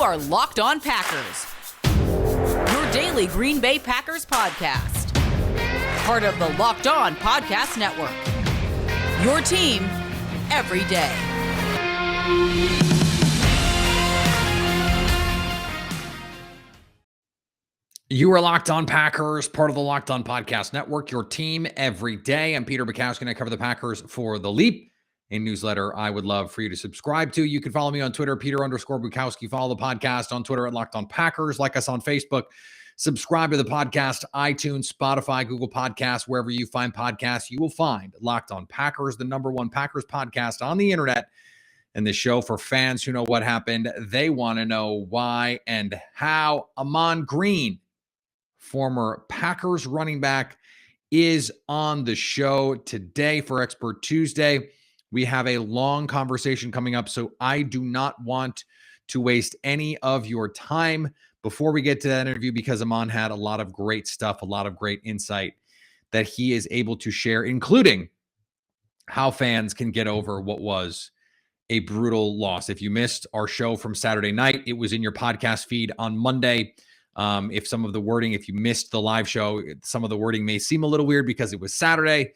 are Locked On Packers, your daily Green Bay Packers podcast. Part of the Locked On Podcast Network, your team every day. You are Locked On Packers, part of the Locked On Podcast Network, your team every day. I'm Peter Bukowski, and I cover the Packers for The Leap, a newsletter I would love for you to subscribe to. You can follow me on Twitter, Peter_Bukowski. Follow the podcast on Twitter at Locked On Packers. Like us on Facebook. Subscribe to the podcast, iTunes, Spotify, Google Podcasts, wherever you find podcasts, you will find Locked On Packers, the #1 Packers podcast on the internet. And the show for fans who know what happened. They want to know why and how. Ahman Green, former Packers running back, is on the show today for Expert Tuesday. We have a long conversation coming up, so I do not want to waste any of your time before we get to that interview, because Ahman had a lot of great stuff, a lot of great insight that he is able to share, including how fans can get over what was a brutal loss. If you missed our show from Saturday night, it was in your podcast feed on Monday. If you missed the live show, some of the wording may seem a little weird because it was Saturday.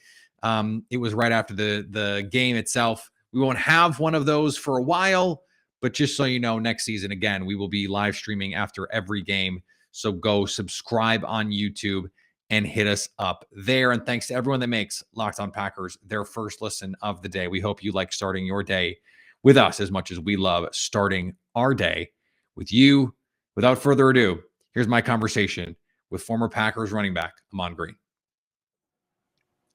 It was right after the game itself. We won't have one of those for a while, but just so you know, next season, again, we will be live streaming after every game. So go subscribe on YouTube and hit us up there. And thanks to everyone that makes Locked On Packers their first listen of the day. We hope you like starting your day with us as much as we love starting our day with you. Without further ado, here's my conversation with former Packers running back Ahman Green.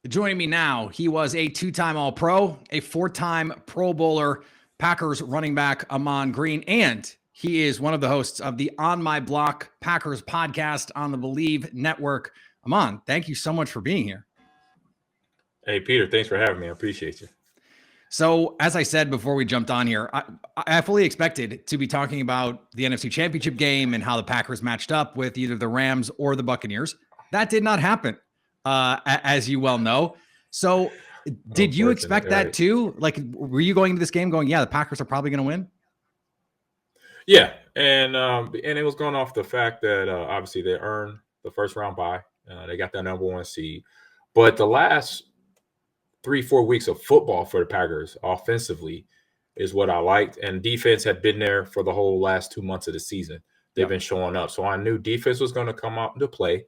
Joining me now, he was a 2-time All-Pro, a 4-time Pro Bowler, Packers running back Ahman Green, and he is one of the hosts of the On My Block Packers podcast on the Believe Network. Ahman, thank you so much for being here. Hey, Peter, thanks for having me. I appreciate you. So, as I said before we jumped on here, I fully expected to be talking about the NFC Championship game and how the Packers matched up with either the Rams or the Buccaneers. That did not happen, as you well know. So, did you expect that too? Like, were you going into this game going, yeah, the Packers are probably going to win? Yeah, and it was going off the fact that obviously they earned the first round bye. They got that #1 seed. But the last 3-4 weeks of football for the Packers offensively is what I liked. And defense had been there for the whole last 2 months of the season. They've been showing up. So I knew defense was going to come out to play.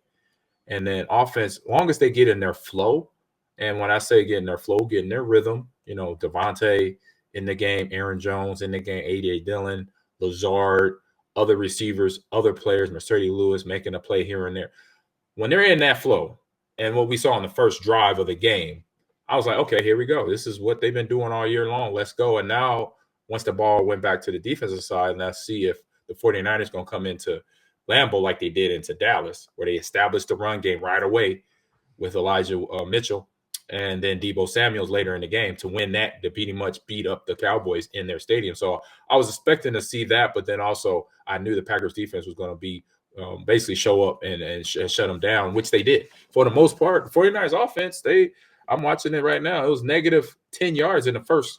And then offense, as long as they get in their flow, and when I say get in their flow, get in their rhythm, Devontae in the game, Aaron Jones in the game, A.J. Dillon, Lazard, other receivers, other players, Mercedes Lewis making a play here and there. When they're in that flow, and what we saw in the first drive of the game, I was like, okay, here we go. This is what they've been doing all year long. Let's go. And now, once the ball went back to the defensive side, let's see if the 49ers going to come into Lambeau like they did into Dallas, where they established the run game right away with Elijah Mitchell and then Deebo Samuels later in the game to win that, to pretty much beat up the Cowboys in their stadium. So I was expecting to see that, but then also I knew the Packers defense was going to be basically show up and shut them down, which they did. For the most part, the 49ers offense, I'm watching it right now. It was negative 10 yards in the first,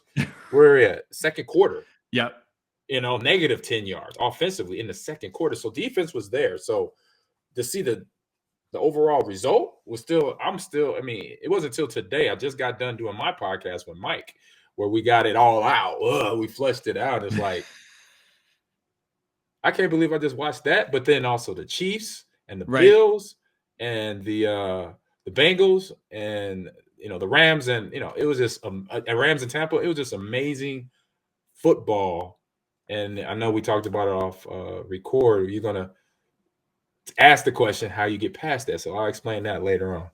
second quarter. Yep. Negative 10 yards offensively in the second quarter. So defense was there. So to see the overall result was it wasn't until today. I just got done doing my podcast with Mike where we got it all out. We flushed it out. It's like, I can't believe I just watched that. But then also the Chiefs and the Bills and the Bengals and, the Rams and, it was just Rams and Tampa. It was just amazing football. And I know we talked about it off record. You're going to ask the question how you get past that. So I'll explain that later on.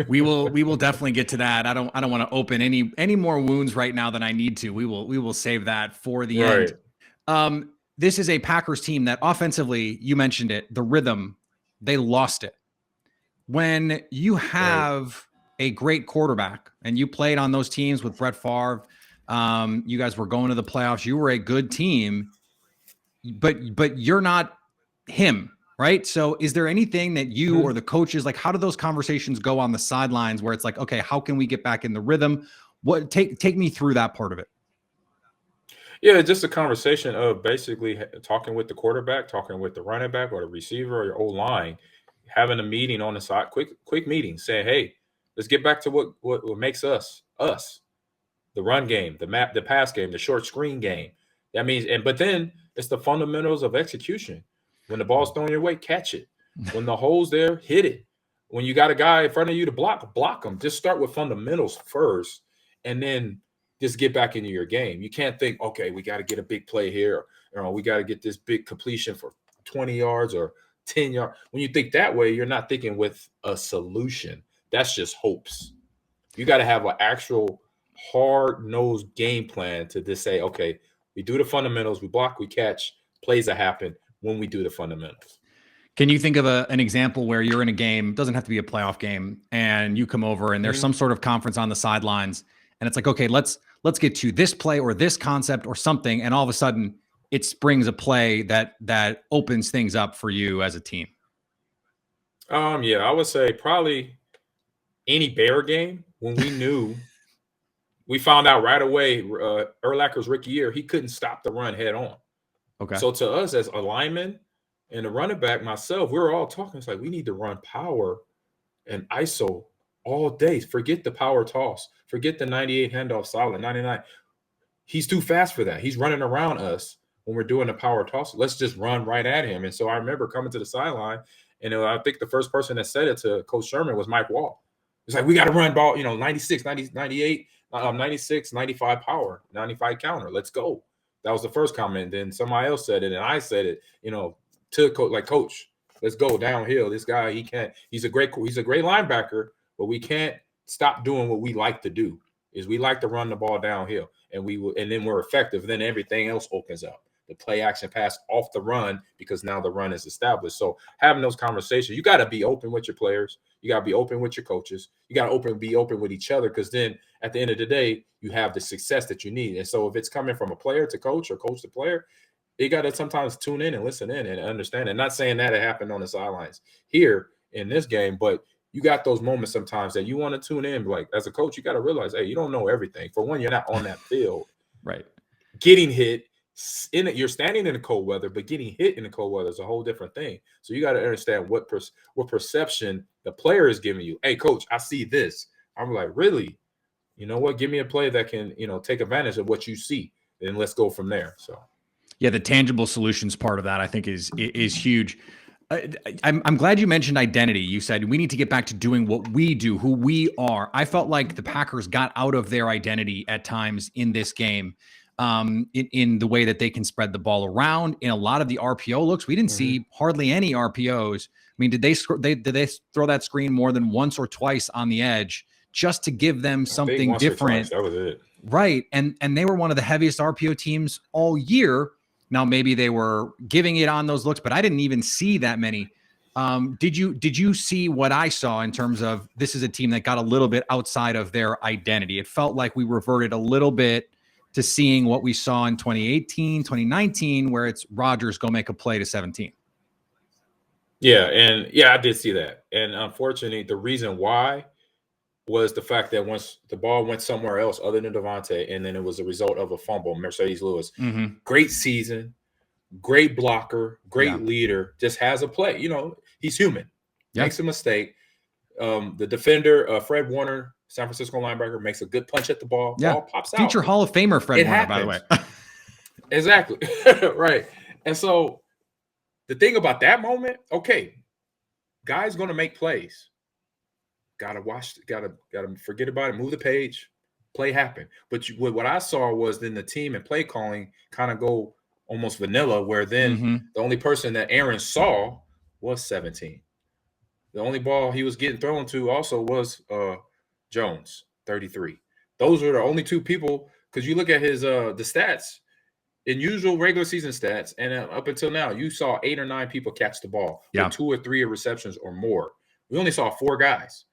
We will definitely get to that. I don't want to open any more wounds right now than I need to. We will save that for the end. This is a Packers team that offensively, you mentioned it, the rhythm, they lost it. When you have a great quarterback and you played on those teams with Brett Favre, you guys were going to the playoffs. You were a good team, but you're not him, right? So is there anything that you or the coaches, like, how do those conversations go on the sidelines where it's like, okay, how can we get back in the rhythm? Take me through that part of it. Yeah, just a conversation of basically talking with the quarterback, talking with the running back or the receiver or your old line, having a meeting on the side, quick meeting, saying, "Hey, let's get back to what makes us us." The run game, the pass game, the short screen game. That means, but then it's the fundamentals of execution. When the ball's thrown your way, catch it. When the hole's there, hit it. When you got a guy in front of you to block them. Just start with fundamentals first, and then just get back into your game. You can't think, okay, we got to get a big play here. We got to get this big completion for 20 yards or 10 yards. When you think that way, you're not thinking with a solution. That's just hopes. You got to have an actual hard-nosed game plan to just say, okay, we do the fundamentals, we block, we catch, plays that happen when we do the fundamentals. Can you think of an example where you're in a game, doesn't have to be a playoff game, and you come over and there's some sort of conference on the sidelines, and it's like, okay, let's get to this play or this concept or something, and all of a sudden it springs a play that opens things up for you as a team? Yeah, I would say probably any Bear game when we knew we found out right away Urlacher's rookie year, he couldn't stop the run head on. Okay. So to us as a lineman and the running back, myself, we were all talking. It's like, we need to run power and ISO all day. Forget the power toss. Forget the 98 handoff solid, 99. He's too fast for that. He's running around us when we're doing the power toss. Let's just run right at him. And so I remember coming to the sideline, and I think the first person that said it to Coach Sherman was Mike Wall. It's like, we got to run ball, 96, 90, 98, 96, 95 power, 95 counter. Let's go. That was the first comment. Then somebody else said it, and I said it, to Coach, let's go downhill. This guy, he's a great linebacker, but we can't stop doing what we like to do. Is we like to run the ball downhill, and then we're effective. Then everything else opens up. The play action pass off the run, because now the run is established. So having those conversations, you got to be open with your players. You got to be open with your coaches. You got to be open with each other, because then at the end of the day, you have the success that you need. And so if it's coming from a player to coach or coach to player, you got to sometimes tune in and listen in and understand. And not saying that it happened on the sidelines here in this game, but you got those moments sometimes that you want to tune in. Like, as a coach, you got to realize, hey, you don't know everything. For one, you're not on that field. Right. Getting hit in it, you're standing in the cold weather, but getting hit in the cold weather is a whole different thing. So you got to understand what perception the player is giving you. Hey, coach, I see this. I'm like, really? You know what? Give me a play that can, take advantage of what you see, and let's go from there. So, yeah, the tangible solutions part of that, I think, is huge. I'm glad you mentioned identity. You said we need to get back to doing what we do, who we are. I felt like the Packers got out of their identity at times in this game, in the way that they can spread the ball around. In a lot of the RPO looks, we didn't see hardly any RPOs. I mean, did they throw that screen more than once or twice on the edge just to give them something different? That was it. Right. And they were one of the heaviest RPO teams all year. Now, maybe they were giving it on those looks, but I didn't even see that many. Did you see what I saw in terms of this is a team that got a little bit outside of their identity? It felt like we reverted a little bit to seeing what we saw in 2018, 2019, where it's Rodgers go make a play to 17. Yeah, I did see that. And unfortunately, the reason why was the fact that once the ball went somewhere else other than Devontae, and then it was a result of a fumble, Mercedes Lewis. Great season, great blocker, great leader, just has a play. He's human. Makes a mistake. The defender, Fred Warner, San Francisco linebacker, makes a good punch at the ball. Ball pops out. Future Hall of Famer Fred Warner, by the way. Exactly. Right. And so the thing about that moment, okay, guy's going to make plays. Gotta forget about it, move the page, play happen. But what I saw was then the team and play calling kind of go almost vanilla, where then the only person that Aaron saw was 17. The only ball he was getting thrown to also was Jones, 33. Those were the only two people, because you look at his the stats, in usual regular season stats, and up until now, you saw 8 or 9 people catch the ball with 2 or 3 receptions or more. We only saw 4 guys.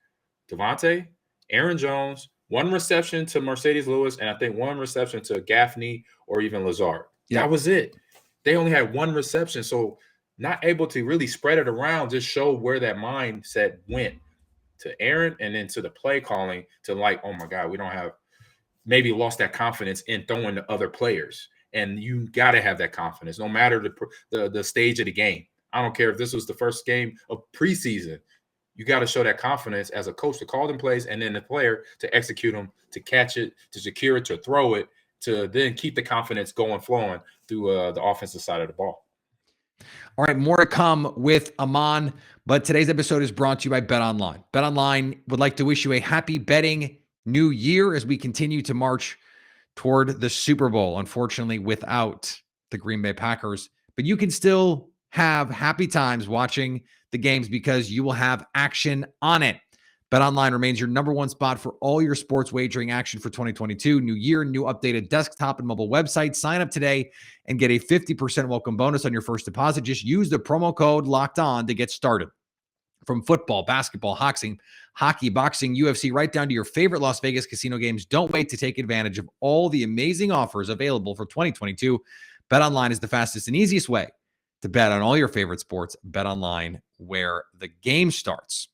Devontae, Aaron Jones, 1 reception to Mercedes Lewis, and I think 1 reception to Gaffney or even Lazard. That was it. They only had 1 reception, so not able to really spread it around, just show where that mindset went to Aaron, and then to the play calling to, like, oh my God, we don't have, maybe lost that confidence in throwing to other players. And you got to have that confidence, no matter the stage of the game. I don't care if this was the first game of preseason. You got to show that confidence as a coach to call them plays, and then the player to execute them, to catch it, to secure it, to throw it, to then keep the confidence flowing through the offensive side of the ball. All right, more to come with Ahman, but today's episode is brought to you by BetOnline. BetOnline would like to wish you a happy betting new year as we continue to march toward the Super Bowl, unfortunately without the Green Bay Packers. But you can still have happy times watching the games because you will have action on it. BetOnline remains your number one spot for all your sports wagering action for 2022. New year, new updated desktop and mobile website. Sign up today and get a 50% welcome bonus on your first deposit. Just use the promo code Locked On to get started. From football, basketball, hockey, boxing, UFC, right down to your favorite Las Vegas casino games. Don't wait to take advantage of all the amazing offers available for 2022. BetOnline is the fastest and easiest way to bet on all your favorite sports. BetOnline, where the game starts.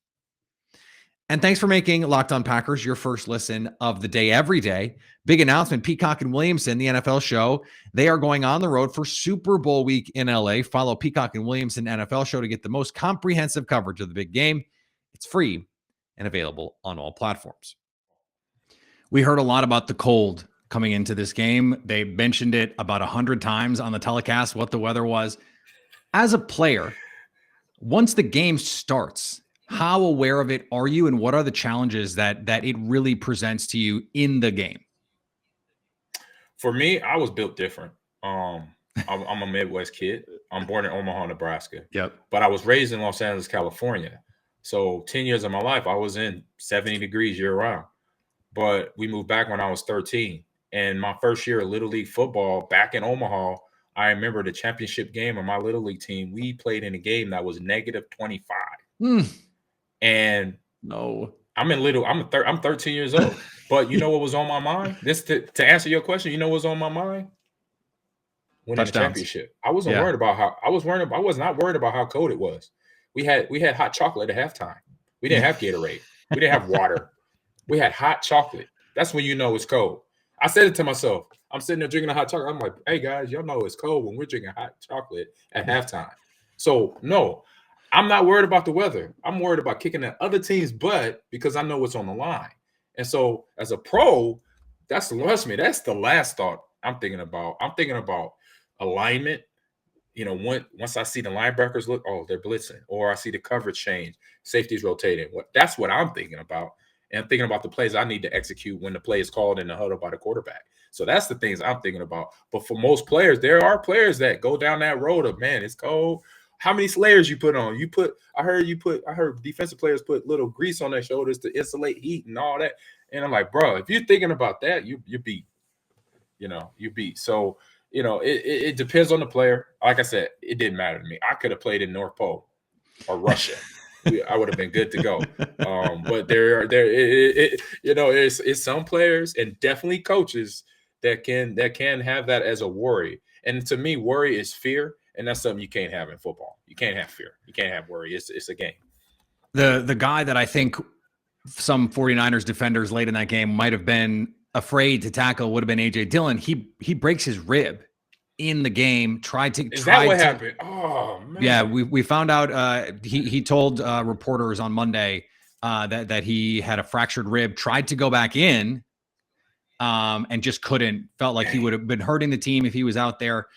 And thanks for making Locked On Packers your first listen of the day every day. Big announcement, Peacock and Williamson, the NFL show, they are going on the road for Super Bowl week in LA. Follow Peacock and Williamson NFL show to get the most comprehensive coverage of the big game. It's free and available on all platforms. We heard a lot about the cold coming into this game. They mentioned it about 100 times on the telecast, what the weather was. As a player, once the game starts, how aware of it are you, and what are the challenges that it really presents to you in the game? For me, I was built different. I'm a Midwest kid. I'm born in Omaha, Nebraska. Yep. But I was raised in Los Angeles, California. So 10 years of my life, I was in 70 degrees year round. But we moved back when I was 13. And my first year of Little League football back in Omaha, I remember the championship game of my Little League team. We played in a game that was negative 25. And no, I'm 13 years old. But you know what was on my mind? This to answer your question, you know what was on my mind? Winning the championship. I wasn't worried about how I was not worried about how cold it was. We had hot chocolate at halftime. We didn't have Gatorade. We didn't have water. We had hot chocolate. That's when you know it's cold. I said it to myself. I'm sitting there drinking a hot chocolate. I'm like, hey guys, y'all know it's cold when we're drinking hot chocolate at halftime. So no, I'm not worried about the weather. I'm worried about kicking that other team's butt because I know what's on the line. And so as a pro, that's the last thought I'm thinking about. I'm thinking about alignment. You know, once I see the linebackers look, oh, they're blitzing, or I see the coverage change, safety's rotating. That's what I'm thinking about. And I'm thinking about the plays I need to execute when the play is called in the huddle by the quarterback. So that's the things I'm thinking about. But for most players, there are players that go down that road of, man, it's cold. How many layers you put on? I heard defensive players put little grease on their shoulders to insulate heat and all that. And I'm like, bro, if you're thinking about that, you beat. You beat. So, it depends on the player. Like I said, it didn't matter to me. I could have played in North Pole or Russia. I would have been good to go. But it's some players and definitely coaches that can have that as a worry. And to me, worry is fear. And that's something you can't have in football. You can't have fear. You can't have worry. It's a game. The guy that I think some 49ers defenders late in that game might have been afraid to tackle would have been A.J. Dillon. He breaks his rib in the game. Is that what happened? Oh, man. Yeah, we found out he told reporters on Monday that he had a fractured rib, tried to go back in and just couldn't. Felt like he would have been hurting the team if he was out there.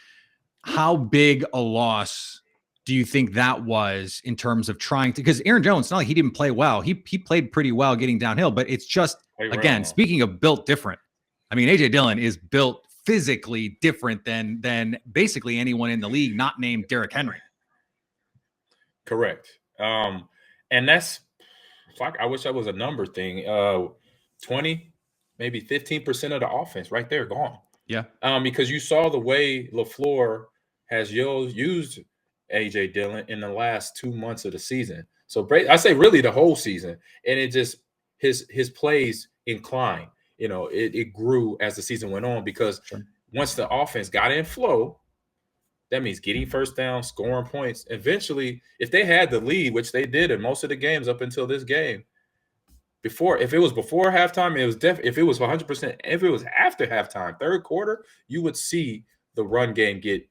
How big a loss do you think that was in terms of trying to, because Aaron Jones, it's not like he didn't play well. He played pretty well getting downhill, but it's just, again, speaking of built different, I mean, A.J. Dillon is built physically different than basically anyone in the league, not named Derrick Henry. Correct. And that's, I wish that was a number thing. 20, maybe 15% of the offense right there gone. Yeah. Because you saw the way LaFleur has used A.J. Dillon in the last 2 months of the season. So I say really the whole season. And it just, his plays inclined. It grew as the season went on because once the offense got in flow, that means getting first down, scoring points. Eventually, if they had the lead, which they did in most of the games up until this game, if it was before halftime, it was if it was 100%, if it was after halftime, third quarter, you would see the run game get,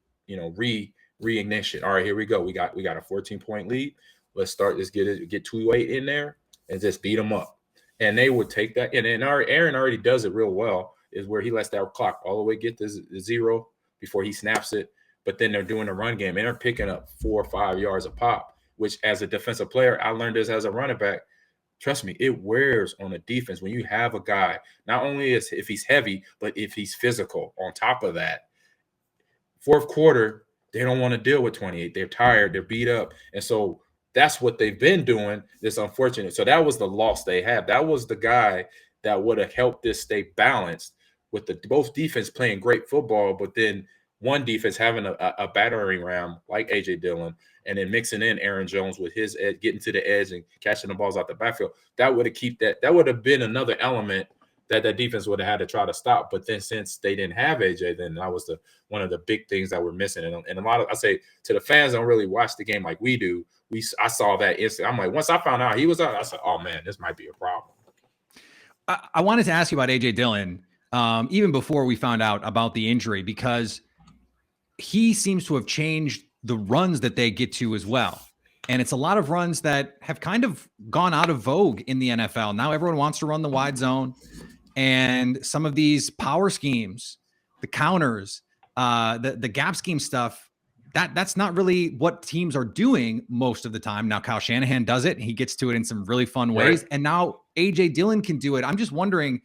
reignition. All right, here we go. We got a 14-point lead. Let's get 2-8 in there and just beat them up. And they would take that. And Aaron already does it real well, is where he lets that clock all the way get to 0 before he snaps it. But then they're doing a run game and they're picking up 4 or 5 yards a pop, which as a defensive player, I learned this as a running back. Trust me, it wears on a defense when you have a guy, not only if he's heavy, but if he's physical on top of that. Fourth quarter, they don't want to deal with 28. They're tired. They're beat up. And so that's what they've been doing. It's unfortunate. So that was the loss they have. That was the guy that would have helped this stay balanced with both defense playing great football, but then one defense having a battering ram like A.J. Dillon, and then mixing in Aaron Jones with his edge, getting to the edge and catching the balls out the backfield. That would have been another element that defense would have had to try to stop. But then since they didn't have A.J., then that was one of the big things that we're missing. And a lot of, I say to the fans don't really watch the game like we do. I saw that instant. I'm like, once I found out he was out, I said, oh man, this might be a problem. I wanted to ask you about A.J. Dillon even before we found out about the injury, because he seems to have changed the runs that they get to as well. And it's a lot of runs that have kind of gone out of vogue in the NFL. Now everyone wants to run the wide zone, and some of these power schemes, the counters, the gap scheme stuff, that's not really what teams are doing most of the time. Now Kyle Shanahan does it. He gets to it in some really fun ways. Right. And now A.J. Dillon can do it. I'm just wondering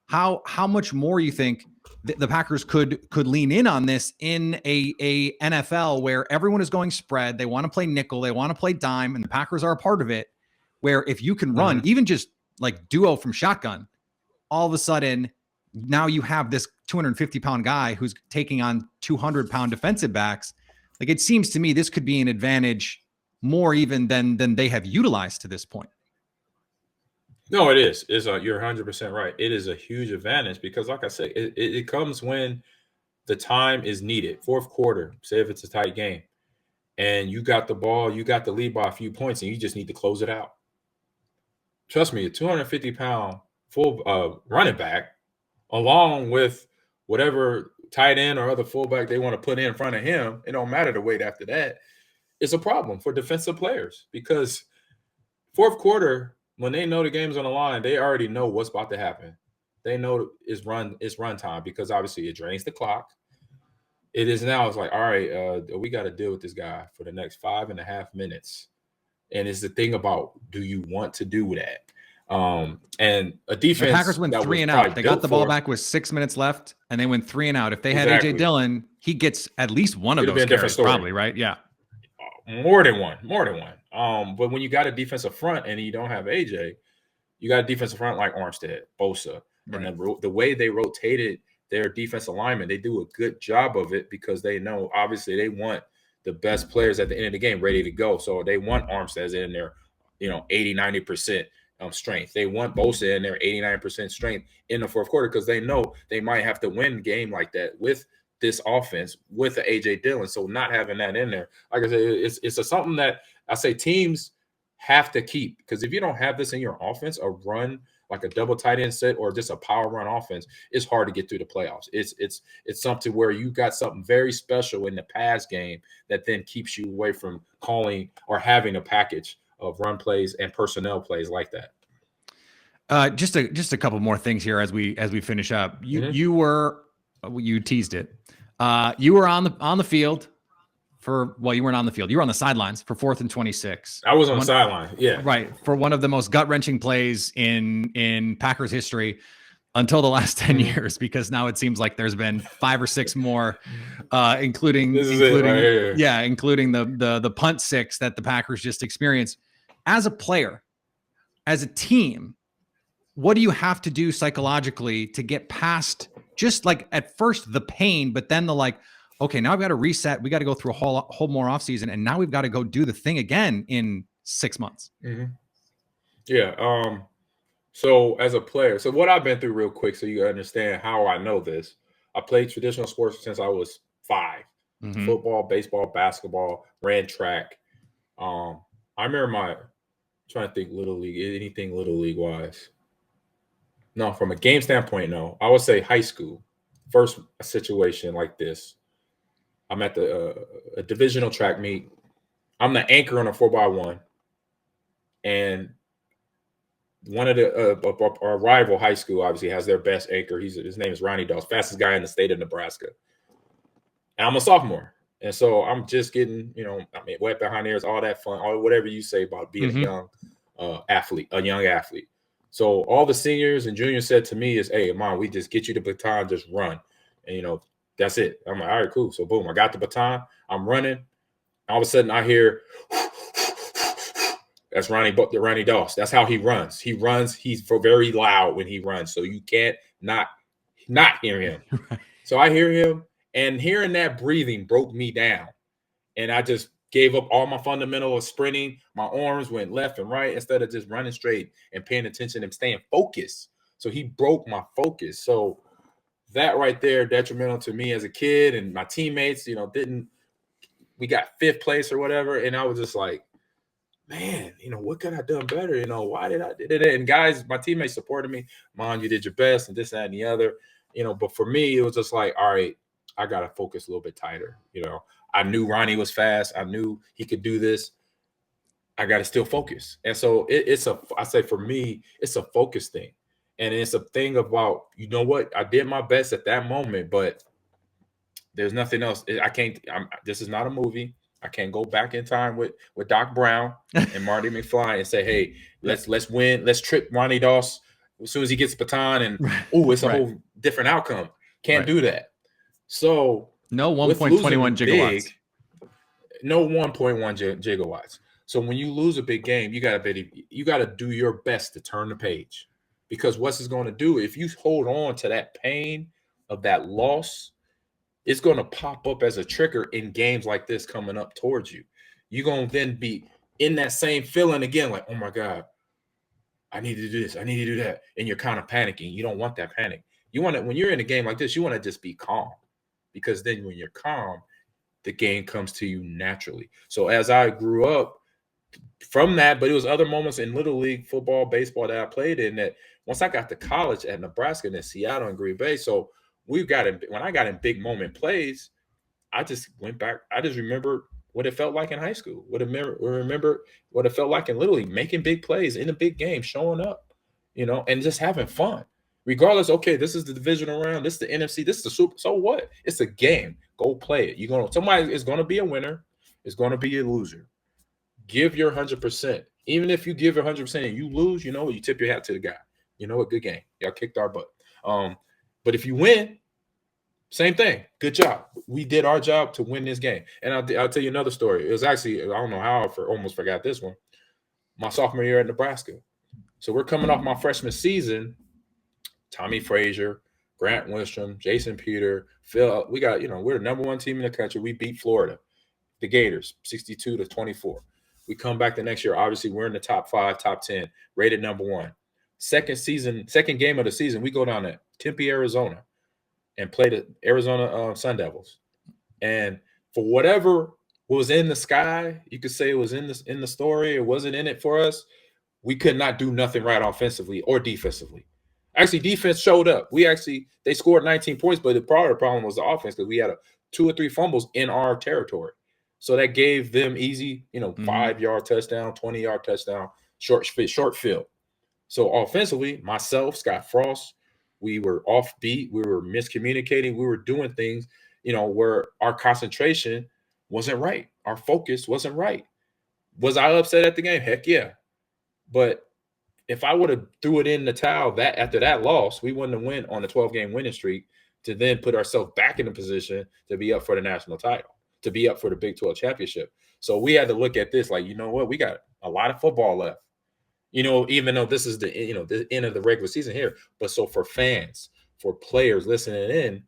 how much more you think the Packers could lean in on this in a NFL where everyone is going spread. They want to play nickel. They want to play dime, and the Packers are a part of it, where if you can run even just like duo from shotgun, all of a sudden now you have this 250-pound guy who's taking on 200-pound defensive backs. Like, it seems to me this could be an advantage more even than they have utilized to this point. No, it is. You're 100% right. It is a huge advantage because, like I said, it comes when the time is needed. Fourth quarter, say if it's a tight game, and you got the ball, you got the lead by a few points, and you just need to close it out. Trust me, a 250-pound full running back, along with whatever tight end or other fullback they want to put in front of him, it don't matter the weight after that, it's a problem for defensive players because fourth quarter, when they know the game's on the line, they already know what's about to happen. They know it's run time because obviously it drains the clock. It's like, all right, we got to deal with this guy for the next 5.5 minutes. And it's the thing about, do you want to do that? And a defense. The Packers went 3 and out. They got the ball back with 6 minutes left, and they went 3 and out. If they had A.J. Dillon, he gets at least one of those carries, probably, right? Yeah. More than one. But when you got a defensive front and you don't have AJ, you got a defensive front like Armstead, Bosa, right. And the way they rotated their defense alignment, they do a good job of it because they know obviously they want the best players at the end of the game ready to go. So they want Armstead in there, 80-90% strength. They want Bosa in there 89% strength in the fourth quarter because they know they might have to win a game like that with this offense with the A.J. Dillon. So not having that in there, like I said, it's something that I say teams have to keep, because if you don't have this in your offense, a run like a double tight end set or just a power run offense, it's hard to get through the playoffs. It's something where you got something very special in the pass game that then keeps you away from calling or having a package of run plays and personnel plays like that. Just a couple more things here as we finish up. You teased it. You were on the field you weren't on the field. You were on the sidelines for 4th-and-26. I was on the sideline. Yeah. Right. For one of the most gut-wrenching plays in Packers history until the last 10 years, because now it seems like there's been 5 or 6 more, including the punt 6 that the Packers just experienced. As a player, as a team, what do you have to do psychologically to get past just like at first the pain, but then okay, now I've got to reset. We got to go through a whole more offseason, and now we've got to go do the thing again in 6 months. Mm-hmm. Yeah. So as a player, so what I've been through real quick, so you understand how I know this. I played traditional sports since I was 5. Mm-hmm. Football, baseball, basketball, ran track. I remember trying to think Little League, anything Little League wise. No, from a game standpoint, no. I would say high school, first situation like this. I'm at a divisional track meet. I'm the anchor on a 4x1, and one of the our rival high school obviously has their best anchor. His name is Ronnie Dawes, fastest guy in the state of Nebraska. And I'm a sophomore, and so I'm just getting, wet behind ears, all that fun, all whatever you say about being a young athlete. So all the seniors and juniors said to me is, "Hey, Ahman, we just get you the baton, just run," and that's it. I'm like, all right, cool. So boom, I got the baton. I'm running. All of a sudden, I hear. That's Ronnie Dawes. That's how he runs. He runs. He's very loud when he runs, so you can't not hear him. So I hear him, and hearing that breathing broke me down, and I just gave up all my fundamental of sprinting. My arms went left and right instead of just running straight and paying attention and staying focused. So he broke my focus. So that right there, detrimental to me as a kid, and my teammates. We got 5th place or whatever, and I was just like, man, what could I have done better? Why did I do that? And guys, my teammates supported me. Mom, you did your best, and this, that, and the other. But for me, it was just like, all right, I got to focus a little bit tighter. I knew Ronnie was fast. I knew he could do this. I got to still focus. And so I say for me, it's a focus thing. And it's a thing about, what? I did my best at that moment, but there's nothing else. This is not a movie. I can't go back in time with Doc Brown and Marty McFly and say, hey, let's win. Let's trick Ronnie Dawes as soon as he gets the baton, and it's a whole different outcome. Can't do that. So no 1.21 gigawatts. No 1.1 gigawatts. So when you lose a big game, you gotta do your best to turn the page, because what's it going to do if you hold on to that pain of that loss? It's going to pop up as a trigger in games like this coming up towards you. You're going to then be in that same feeling again, like, oh my God, I need to do this, I need to do that. And you're kind of panicking. You don't want that panic. You want to, when you're in a game like this, you want to just be calm, because then when you're calm, the game comes to you naturally. So as I grew up from that, but it was other moments in Little League football, baseball that I played in, that once I got to college at Nebraska and then Seattle and Green Bay. So when I got in big moment plays, I just went back. I just remember what it felt like in high school. Remember what it felt like in Little League, making big plays in a big game, showing up, and just having fun. Regardless, okay, this is the divisional round, this is the NFC, this is the Super. So what? It's a game. Go play it. Somebody is going to be a winner. It's going to be a loser. Give your 100%. Even if you give your 100% and you lose, you tip your hat to the guy. A good game. Y'all kicked our butt. But if you win, same thing. Good job. We did our job to win this game. And I'll tell you another story. It was actually, I don't know how I almost forgot this one. My sophomore year at Nebraska. So we're coming off my freshman season. Tommy Frazier, Grant Wistrom, Jason Peter, Phil. We got, we're the number 1 team in the country. We beat Florida, the Gators, 62-24. We come back the next year. Obviously, we're in the top 5, top 10, rated number 1. Second game of the season, we go down to Tempe, Arizona, and play the Arizona Sun Devils. And for whatever was in the sky, you could say it was in the story, it wasn't in it for us. We could not do nothing right offensively or defensively. Actually, defense showed up. They scored 19 points, but the problem was the offense, because we had 2 or 3 fumbles in our territory. So that gave them easy, 5-yard touchdown, 20-yard touchdown, short field. So offensively, myself, Scott Frost, we were offbeat. We were miscommunicating. We were doing things, where our concentration wasn't right. Our focus wasn't right. Was I upset at the game? Heck yeah. But if I would have threw it in the towel after that loss, we wouldn't have went on a 12-game winning streak to then put ourselves back in a position to be up for the national title, to be up for the Big 12 championship. So we had to look at this like, what? We got a lot of football left. Even though this is the end of the regular season here. But so for fans, for players listening in,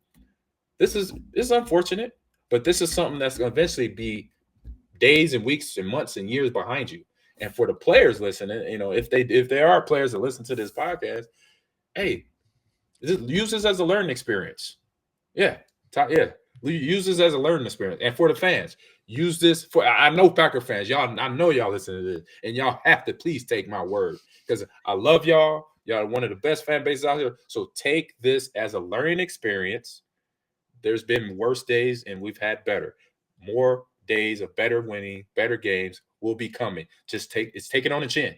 this is unfortunate, but this is something that's going to eventually be days and weeks and months and years behind you. And for the players listening, if there are players that listen to this podcast, hey, use this as a learning experience. Yeah. Use this as a learning experience. And for the fans, use this for, I know Packer fans, I know y'all listen to this, and y'all have to please take my word, because I love y'all. Y'all are one of the best fan bases out here. So take this as a learning experience. there's been worse days, and we've had better. More days of better winning, better games will be coming. Take it on the chin,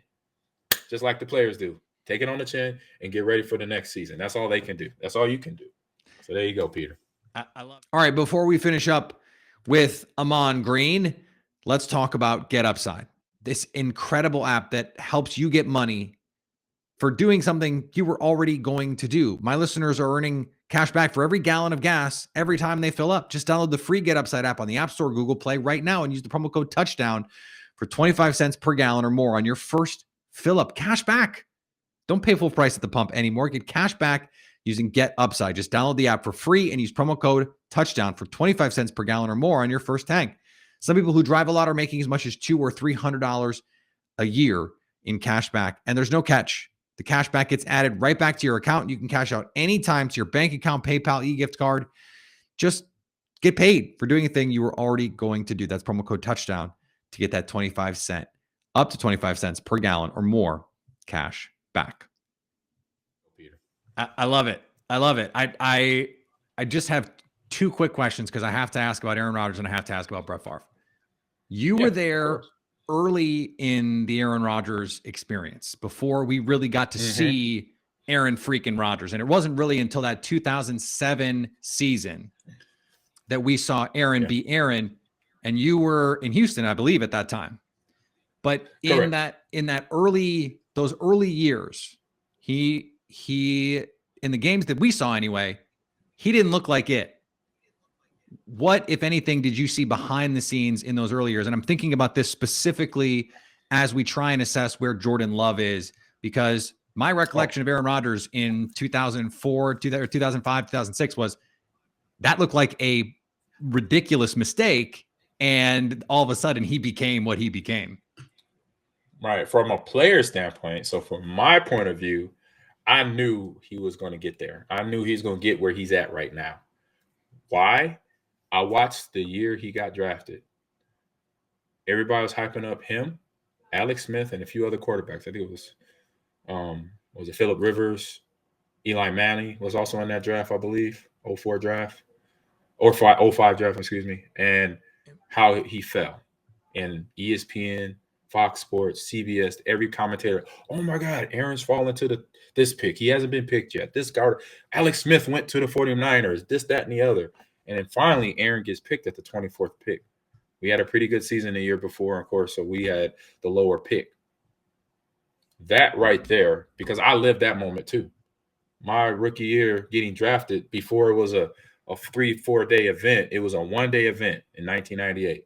just like the players do. Take it on the chin and get ready for the next season. That's all they can do. That's all you can do. So there you go, Peter. I love it. All right, before we finish up with Ahman Green, let's talk about Get Upside, this incredible app that helps you get money for doing something you were already going to do. My listeners are earning cash back for every gallon of gas every time they fill up. Just download the free Get Upside app on the App Store, Google Play right now, and use the promo code TOUCHDOWN for 25 cents per gallon or more on your first fill up. Cash back. Don't pay full price at the pump anymore. Get cash back using Get Upside. Just download the app for free and use promo code TOUCHDOWN for 25 cents per gallon or more on your first tank. Some people who drive a lot are making as much as $200 or $300 a year in cash back, and there's no catch. The cash back gets added right back to your account. You can cash out anytime to your bank account, PayPal, e-gift card. Just get paid for doing a thing you were already going to do. That's promo code TOUCHDOWN to get that 25 cent, up to 25 cents per gallon or more cash back. I love it. I love it. I just have two quick questions because I have to ask about Aaron Rodgers and I have to ask about Brett Favre. You were there early in the Aaron Rodgers experience before we really got to see Aaron freaking Rodgers. And it wasn't really until that 2007 season that we saw Aaron be Aaron, and you were in Houston, I believe, at that time. But in those early years, he in the games that we saw anyway, he didn't look like it. What, if anything, did you see behind the scenes in those early years? And I'm thinking about this specifically as we try and assess where Jordan Love is, because my recollection of Aaron Rodgers in 2004, 2005, 2006 was that looked like a ridiculous mistake. And all of a sudden he became what he became. Right. From a player standpoint. So from my point of view, I knew he was going to get there. I knew he was going to get where he's at right now. Why? I watched the year he got drafted. Everybody was hyping up him, Alex Smith, and a few other quarterbacks. I think it was Phillip Rivers, Eli Manning was also in that draft, I believe, 04 draft, or 05 draft, excuse me, and how he fell. And ESPN, Fox Sports, CBS, every commentator, oh my God, Aaron's fallen to this pick. He hasn't been picked yet. This guy, Alex Smith went to the 49ers, this, that, and the other. And then finally, Aaron gets picked at the 24th pick. We had a pretty good season the year before, of course, so we had the lower pick. That right there, because I lived that moment too. My rookie year getting drafted, before it was a 3-4 day event, it was a 1-day event in 1998.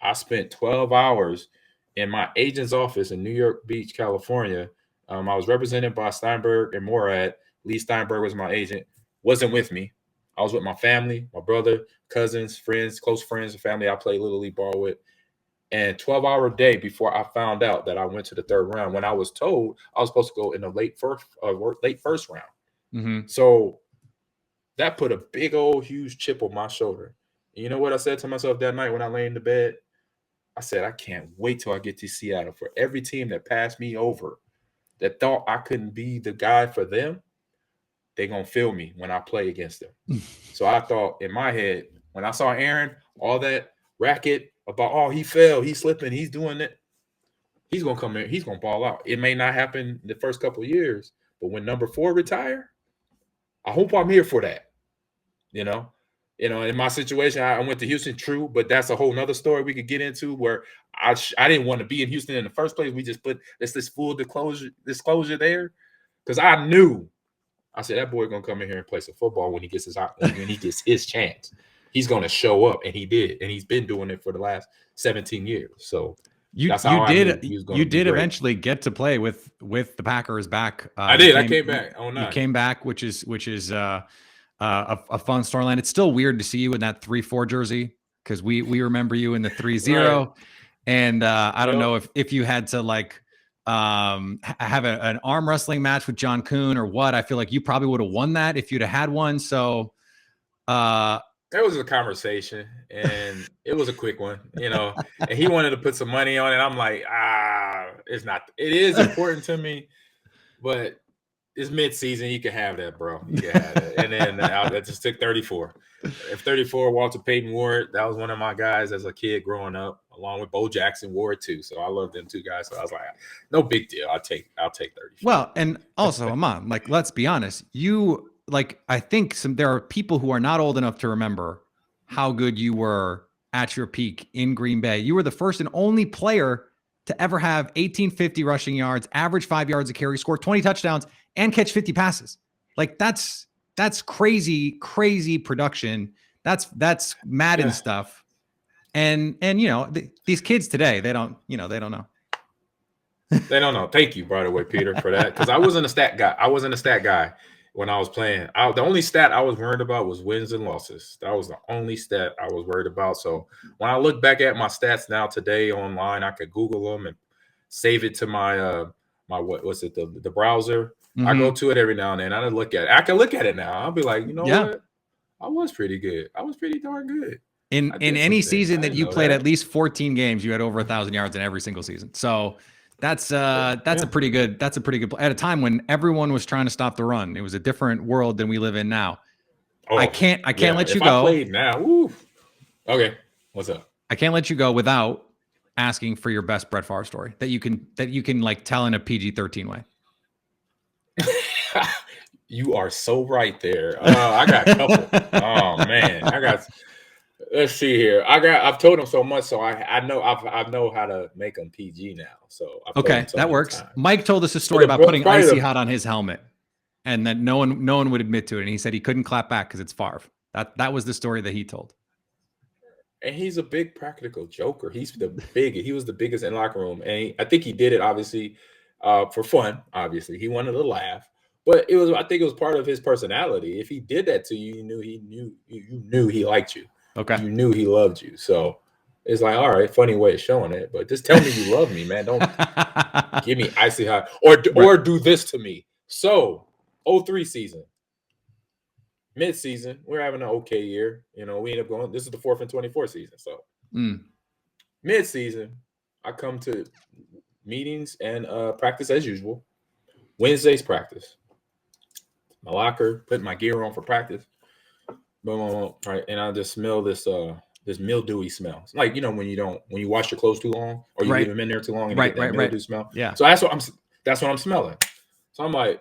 I spent 12 hours in my agent's office in New York Beach, California. I was represented by Steinberg and Morad. Lee Steinberg was my agent, wasn't with me. I was with my family, my brother, cousins, friends, close friends, and family I played Little League ball with. And 12-hour day before I found out that I went to the third round, when I was told I was supposed to go in the late first round. Mm-hmm. So that put a big old huge chip on my shoulder. And you know what I said to myself that night when I lay in the bed? I said, I can't wait till I get to Seattle. For every team that passed me over, that thought I couldn't be the guy for them, they're going to feel me when I play against them. So I thought in my head, when I saw Aaron, all that racket about, oh, he fell, he's slipping, he's doing it, he's going to come in, he's going to ball out. It may not happen the first couple of years, but when number 4 retire, I hope I'm here for that. You know, in my situation, I went to Houston, true, but that's a whole nother story we could get into, where I didn't want to be in Houston in the first place. We just put this full disclosure there, because I knew, I said, that boy gonna come in here and play some football when he gets his chance. He's gonna show up, and he did, and he's been doing it for the last 17 years. So you did eventually get to play with the Packers back. I came back. You came back, which is a fun storyline. It's still weird to see you in that 3-4 jersey, because we remember you in the 3-0, right. And I don't know if you had to have an arm wrestling match with John Kuhn or what. I feel like you probably would have won that if you'd have had one. So there was a conversation, and it was a quick one, and he wanted to put some money on it. I'm like, it's not. It is important to me, but it's mid-season. You can have that, bro. You can have that. And then I just took 34. If 34, Walter Payton Ward, that was one of my guys as a kid growing up, along with Bo Jackson Ward too. So I love them two guys. So I was like, no big deal. I'll take 34. Well, and also, Ahman, like, let's be honest. You like, I think there are people who are not old enough to remember how good you were at your peak in Green Bay. You were the first and only player to ever have 1,850 rushing yards, average 5 yards a carry, score 20 touchdowns, and catch 50 passes. Like that's crazy production. That's Madden stuff. And you know, these kids today, they don't know. They don't know. Thank you, by the way, Peter, for that. Because I wasn't a stat guy when I was playing. The only stat I was worried about was wins and losses. That was the only stat I was worried about. So when I look back at my stats now today online, I could Google them and save it to my the browser. Mm-hmm. I go to it every now and then. I look at it. I can look at it now. I'll be like, you know what? I was pretty good. I was pretty darn good. In any season that you played at least 14 games, you had over 1,000 yards in every single season. So that's a pretty good at a time when everyone was trying to stop the run. It was a different world than we live in now. I can't let you go. I played now. Woo. Okay. What's up? I can't let you go without asking for your best Brett Favre story that you can like tell in a PG-13 way. You are so right there. I got a couple. Oh man, let's see here. I've told him so much, so I know how to make them PG now. So okay, that works. Times. Mike told us a story about putting icy hot on his helmet, and that no one would admit to it. And he said he couldn't clap back because it's Favre. That was the story that he told. And he's a big practical joker. He was the biggest in locker room, and I think he did it obviously for fun. Obviously, he wanted to laugh. But I think it was part of his personality. If he did that to you, you knew he liked you. Okay. You knew he loved you. So it's like, all right, funny way of showing it. But just tell me you love me, man. Don't give me icy hot or do this to me. So 03 season, mid-season, we're having an okay year. You know, we end up going. This is the 4th-and-24 season. So mid-season, I come to meetings and practice as usual. Wednesday's practice. My locker, putting my gear on for practice. Boom, right, and I just smell this mildewy smell. It's like, you know, when you wash your clothes too long, or you leave them in there too long, and you get that mildew smell. Yeah. So that's what I'm smelling. So I'm like,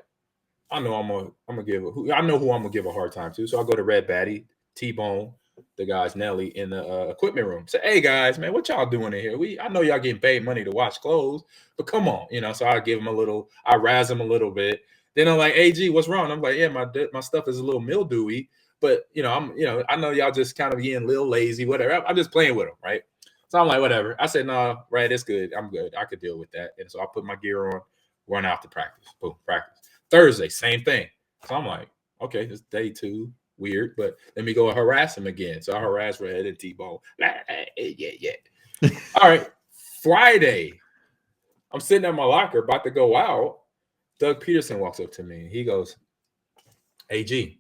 I know who I'm gonna give a hard time to. So I go to Red Batty, T-Bone, the guys Nelly in the equipment room. Say, hey guys, man, what y'all doing in here? I know y'all getting paid money to wash clothes, but come on, you know. So I give them I razz them a little bit. Then I'm like, AG, what's wrong? I'm like, yeah, my stuff is a little mildewy, but I know y'all just kind of getting a little lazy, whatever. I'm just playing with them, right? So I'm like, whatever. I said, no, right, it's good. I'm good. I could deal with that. And so I put my gear on, run out to practice. Boom, practice. Thursday, same thing. So I'm like, okay, it's day 2. Weird, but let me go and harass him again. So I harass Red and T-Bone. Yeah. All right. Friday, I'm sitting at my locker about to go out. Doug Peterson walks up to me. He goes, AG,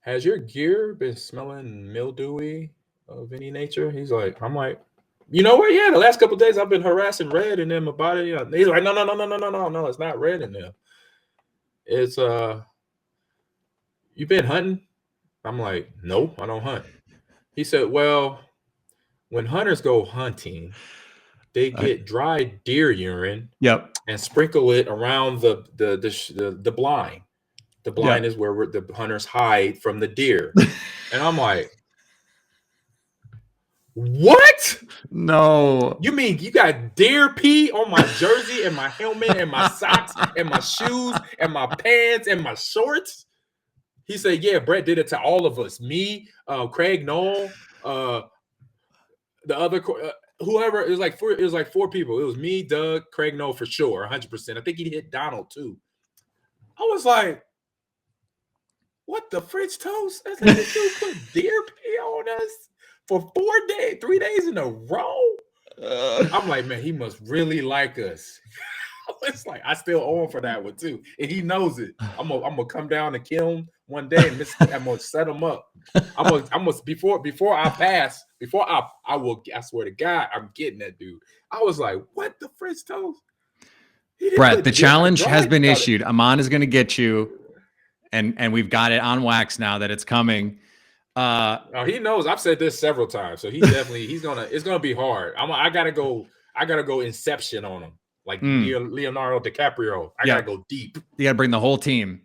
has your gear been smelling mildewy of any nature? I'm like, you know what? Yeah, the last couple of days I've been harassing Red and them about it. He's like, no, it's not Red in them. It's you been hunting? I'm like, no, I don't hunt. He said, well, when hunters go hunting, they get dry deer urine and sprinkle it around the blind. The blind is where the hunters hide from the deer. And I'm like, what? No. You mean you got deer pee on my jersey and my helmet and my socks and my shoes and my pants and my shorts? He said, yeah, Brett did it to all of us. Me, Craig Knoll, the other whoever. It was like 4 people. It was me, Doug, Craig Knoll for sure, 100%. I think he hit Donald too. I was like, what the French toast? I said, this dude put deer pee on us for 3 days in a row. I'm like, man, he must really like us. It's like I still owe him for that one too, and he knows it. I'm gonna come down and kill him one day, and I'm gonna set him up. I'm gonna before I pass, I swear to God, I'm getting that dude. I was like, what the French toast? Brett, the challenge has been issued. Ahman is going to get you, and we've got it on wax now that it's coming. Oh, he knows. I've said this several times, so it's gonna be hard. I gotta go Inception on him, like Leonardo DiCaprio. I gotta go deep. You gotta bring the whole team.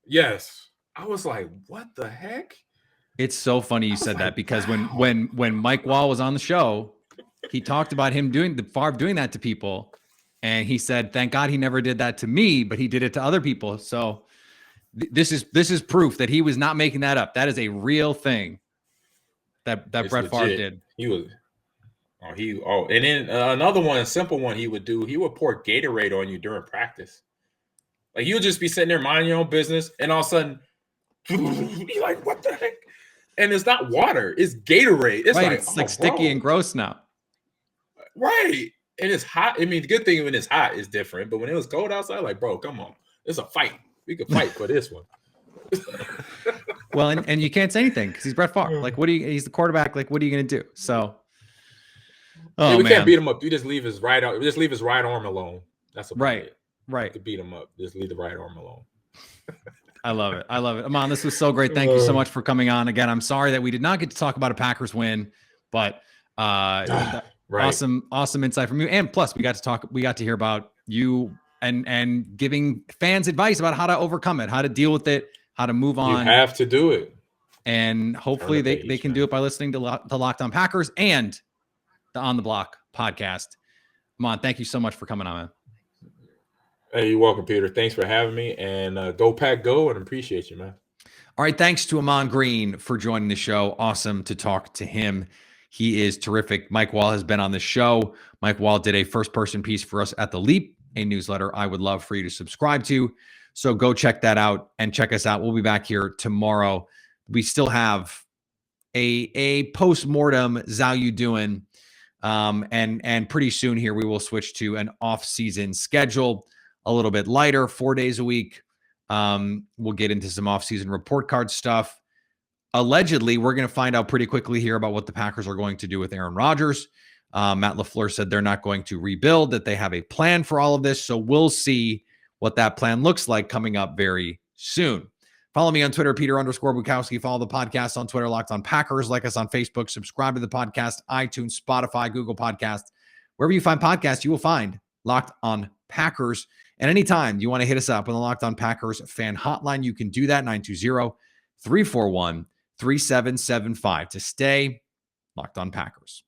Yes, I was like, what the heck? It's so funny you said that, because when Mike Wall was on the show, he talked about him doing that to people, and he said, "Thank God he never did that to me, but he did it to other people." So this is proof that he was not making that up. That is a real thing that Brett Favre did. He was. And then another one, a simple one he would do. He would pour Gatorade on you during practice. Like, you would just be sitting there minding your own business, and all of a sudden, be like, "What the heck?" And it's not water; it's Gatorade. It's right, it's like sticky and gross now. Right, and it's hot. I mean, the good thing when it's hot is different, but when it was cold outside, like, bro, come on, it's a fight. We could fight for this one. Well, and you can't say anything because he's Brett Favre. Like, he's the quarterback. Like, what are you going to do? So, we can't beat him up. You just leave his right arm alone. That's right. To beat him up, just leave the right arm alone. I love it. Ahman, this was so great. Thank you so much for coming on. Again, I'm sorry that we did not get to talk about a Packers win, but awesome insight from you. And plus, we got to hear about you and giving fans advice about how to overcome it, how to deal with it, how to move on. You have to do it. And hopefully they can do it by listening to Locked On Packers and the On the Block podcast. Ahman, thank you so much for coming on, man. Hey, you're welcome, Peter. Thanks for having me. And go Pack Go, and appreciate you, man. All right. Thanks to Ahman Green for joining the show. Awesome to talk to him. He is terrific. Mike Wall has been on the show. Mike Wall did a first-person piece for us at The Leap, a newsletter I would love for you to subscribe to. So go check that out and check us out. We'll be back here tomorrow. We still have a post-mortem Zhao doing, and pretty soon here we will switch to an off-season schedule, a little bit lighter, 4 days a week. We'll get into some off-season report card stuff. Allegedly, we're going to find out pretty quickly here about what the Packers are going to do with Aaron Rodgers. Matt LaFleur said they're not going to rebuild, that they have a plan for all of this. So we'll see what that plan looks like coming up very soon. Follow me on Twitter, Peter_Bukowski. Follow the podcast on Twitter, Locked On Packers. Like us on Facebook. Subscribe to the podcast, iTunes, Spotify, Google Podcasts. Wherever you find podcasts, you will find Locked On Packers. And anytime you want to hit us up on the Locked On Packers fan hotline, you can do that, 920-341-3775, to stay Locked On Packers.